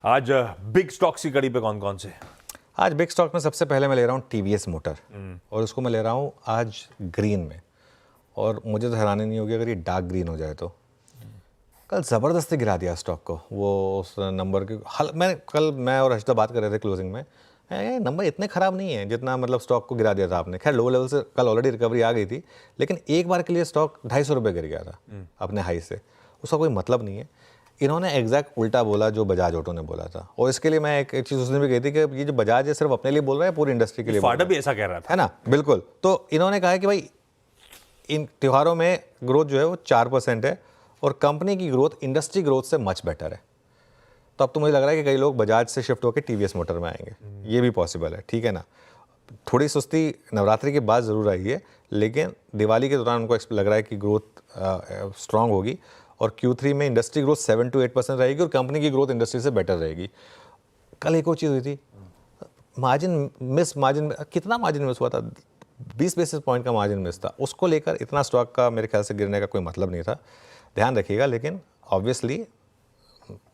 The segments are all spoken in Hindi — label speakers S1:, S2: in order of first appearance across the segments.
S1: आज बिग स्टॉक्स की कड़ी पे कौन कौन से?
S2: आज बिग स्टॉक में सबसे पहले मैं ले रहा हूँ टीवीएस मोटर और उसको मैं ले रहा हूँ आज ग्रीन में। और मुझे तो हैरानी नहीं होगी अगर ये डार्क ग्रीन हो जाए तो। कल ज़बरदस्ती गिरा दिया स्टॉक को वो उस नंबर के मैं और हर्षिता बात कर रहे थे क्लोजिंग में, नंबर इतने ख़राब नहीं है जितना मतलब स्टॉक को गिरा दिया था आपने। खैर लो लेवल से कल ऑलरेडी रिकवरी आ गई थी, लेकिन एक बार के लिए स्टॉक 250 रुपये गिर गया था अपने हाई से। उसका कोई मतलब नहीं है। इन्होंने एग्जैक्ट उल्टा बोला जो बजाज ऑटो ने बोला था, और इसके लिए मैं एक चीज़ उसने भी कही थी कि ये जो बजाज है सिर्फ अपने लिए बोल रहा है, पूरी इंडस्ट्री के लिए
S1: फाटा भी ऐसा कह रहा था,
S2: है ना। बिल्कुल। तो इन्होंने कहा है कि भाई इन त्योहारों में ग्रोथ जो है वो 4% है और कंपनी की ग्रोथ इंडस्ट्री ग्रोथ से मच बेटर है। तो अब तो मुझे लग रहा है कि कई लोग बजाज से शिफ्ट होकर टीवीएस मोटर में आएंगे, ये भी पॉसिबल है, ठीक है ना। थोड़ी सुस्ती नवरात्रि के बाद ज़रूर आई है, लेकिन दिवाली के दौरान उनको लग रहा है कि ग्रोथ स्ट्रांग होगी और Q3 में इंडस्ट्री ग्रोथ 7 to 8% रहेगी और कंपनी की ग्रोथ इंडस्ट्री से बेटर रहेगी। कल एक और चीज़ हुई थी, मार्जिन कितना मार्जिन मिस हुआ था, 20 बेसिस पॉइंट का मार्जिन मिस था। उसको लेकर इतना स्टॉक का मेरे ख्याल से गिरने का कोई मतलब नहीं था, ध्यान रखिएगा। लेकिन ऑब्वियसली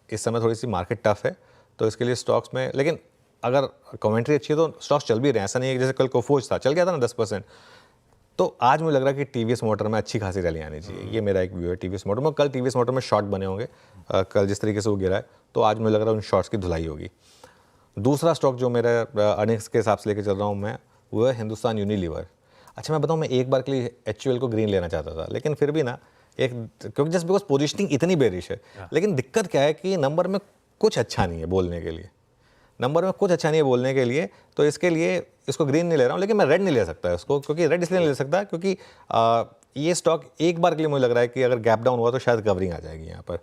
S2: इस समय थोड़ी सी मार्केट टफ है, तो इसके लिए स्टॉक्स में, लेकिन अगर कमेंट्री अच्छी है तो स्टॉक्स चल भी रहे हैं। ऐसा नहीं है कि जैसे कल कोफोज था, चल गया था ना 10%। तो आज मुझे लग रहा है कि टीवीएस मोटर में अच्छी खासी रैली आनी चाहिए। ये मेरा एक व्यू है टीवीएस मोटर में। कल टीवीएस मोटर में शॉर्ट बने होंगे, कल जिस तरीके से वो गिरा है, तो आज मुझे लग रहा है उन शॉर्ट्स की धुलाई होगी। दूसरा स्टॉक जो मेरे अर्निंग्स के हिसाब से लेकर चल रहा हूँ मैं, वो है हिंदुस्तान यूनिलीवर। अच्छा मैं बताऊँ, मैं एक बार के लिए HUL को ग्रीन लेना चाहता था, लेकिन फिर भी ना क्योंकि जस्ट बिकॉज पोजिशनिंग इतनी बेरिश है। लेकिन दिक्कत क्या है कि नंबर में कुछ अच्छा नहीं है बोलने के लिए, तो इसके लिए इसको ग्रीन नहीं ले रहा हूँ। लेकिन मैं रेड नहीं ले सकता इसको, क्योंकि रेड इसलिए नहीं ले सकता क्योंकि ये स्टॉक एक बार के लिए मुझे लग रहा है कि अगर गैप डाउन हुआ तो शायद कवरिंग आ जाएगी यहाँ पर।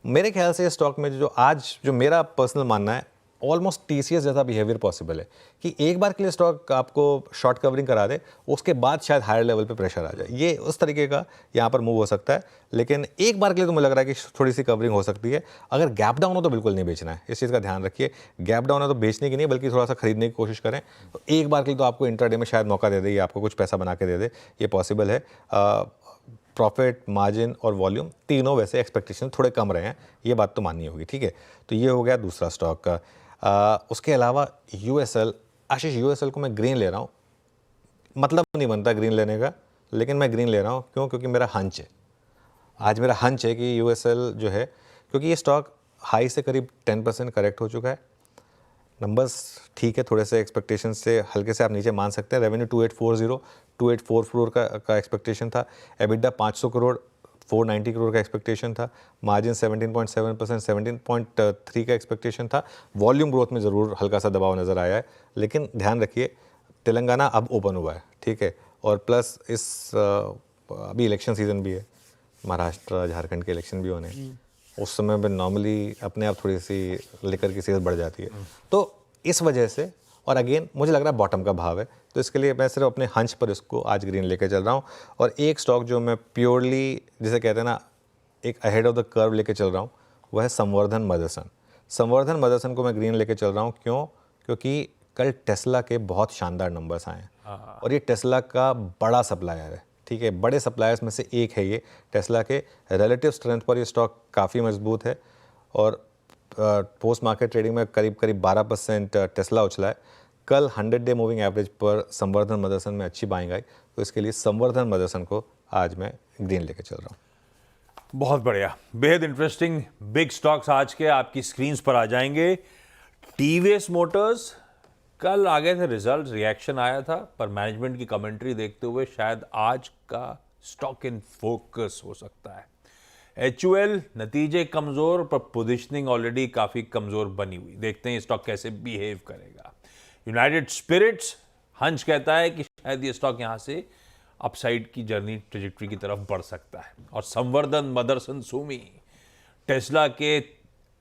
S2: मेरे ख्याल से स्टॉक में जो मेरा पर्सनल मानना है, ऑलमोस्ट TCS जैसा बिहेवियर पॉसिबल है कि एक बार के लिए स्टॉक आपको शॉर्ट कवरिंग करा दे, उसके बाद शायद हायर लेवल पे प्रेशर आ जाए। ये उस तरीके का यहाँ पर मूव हो सकता है, लेकिन एक बार के लिए तो मुझे लग रहा है कि थोड़ी सी कवरिंग हो सकती है। अगर गैप डाउन हो तो बिल्कुल नहीं बेचना है, इस चीज़ का ध्यान रखिए। गैप डाउन है तो बेचने की नहीं, बल्कि थोड़ा सा खरीदने की कोशिश करें। तो एक बार के लिए तो आपको इंट्राडे में शायद मौका दे दे, या आपको कुछ पैसा बना के दे दे, ये पॉसिबल है। प्रॉफिट, मार्जिन और वॉल्यूम तीनों वैसे एक्सपेक्टेशन थोड़े कम रहे हैं, ये बात तो माननी होगी, ठीक है। तो ये हो गया दूसरा स्टॉक का। उसके अलावा USL, आशीष USL को मैं ग्रीन ले रहा हूँ। मतलब नहीं बनता ग्रीन लेने का, लेकिन मैं ग्रीन ले रहा हूँ। क्यों? क्योंकि मेरा हंच है, आज मेरा हंच है कि USL जो है, क्योंकि ये स्टॉक हाई से करीब 10% करेक्ट हो चुका है। नंबर्स ठीक है, थोड़े से एक्सपेक्टेशन से हल्के से आप नीचे मान सकते हैं। रेवेन्यू 2844 करोड़ का एक्सपेक्टेशन था। EBITDA 500 करोड़ 490 करोड़ का एक्सपेक्टेशन था। मार्जिन 17.7%, 17.3 का एक्सपेक्टेशन था। वॉल्यूम ग्रोथ में ज़रूर हल्का सा दबाव नज़र आया है, लेकिन ध्यान रखिए तेलंगाना अब ओपन हुआ है, ठीक है। और प्लस अभी इलेक्शन सीजन भी है, महाराष्ट्र झारखंड के इलेक्शन भी होने हैं। उस समय में नॉर्मली अपने आप थोड़ी सी लिकर की सेल्स बढ़ जाती है। तो इस वजह से, और अगेन मुझे लग रहा है बॉटम का भाव है, तो इसके लिए मैं सिर्फ अपने हंच पर इसको आज ग्रीन लेके चल रहा हूँ। और एक स्टॉक जो मैं प्योरली, जिसे कहते हैं ना, एक अहेड ऑफ द कर्व लेके चल रहा हूँ, वह है संवर्धन मदरसन को मैं ग्रीन लेके चल रहा हूँ। क्यों? क्योंकि कल टेस्ला के बहुत शानदार नंबर्स आए हैं और ये टेस्ला का बड़ा सप्लायर है, ठीक है। बड़े सप्लायर्स में से एक है ये टेस्ला के। रिलेटिव स्ट्रेंथ पर ये स्टॉक काफ़ी मजबूत है और पोस्ट मार्केट ट्रेडिंग में करीब 12% टेस्ला उछला है। कल 100-डे मूविंग एवरेज पर संवर्धन मदरसन में अच्छी बाइंग आई, तो इसके लिए संवर्धन मदरसन को आज मैं ग्रीन लेके चल रहा हूँ।
S1: बहुत बढ़िया, बेहद इंटरेस्टिंग बिग स्टॉक्स आज के आपकी स्क्रीन्स पर आ जाएंगे। टीवीएस मोटर्स कल आ गए थे रिजल्ट, रिएक्शन आया था, पर मैनेजमेंट की कमेंट्री देखते हुए शायद आज का स्टॉक इन फोकस हो सकता है। HUL नतीजे कमजोर, पर पोजीशनिंग ऑलरेडी काफी कमजोर बनी हुई। देखते हैं स्टॉक कैसे बिहेव करेगा। यूनाइटेड स्पिरिट्स, हंच कहता है कि शायद ये स्टॉक यहां से अपसाइड की जर्नी ट्रेजेक्टरी की तरफ बढ़ सकता है। और संवर्धन मदरसन सुमी, टेस्ला के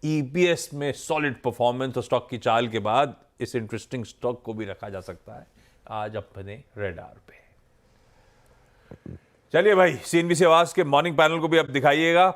S1: EPS में सॉलिड परफॉर्मेंस और स्टॉक की चाल के बाद इस इंटरेस्टिंग स्टॉक को भी रखा जा सकता है आज अपने रेडार पे। चलिए भाई, CNBC आवाज के मॉर्निंग पैनल को भी अब दिखाइएगा।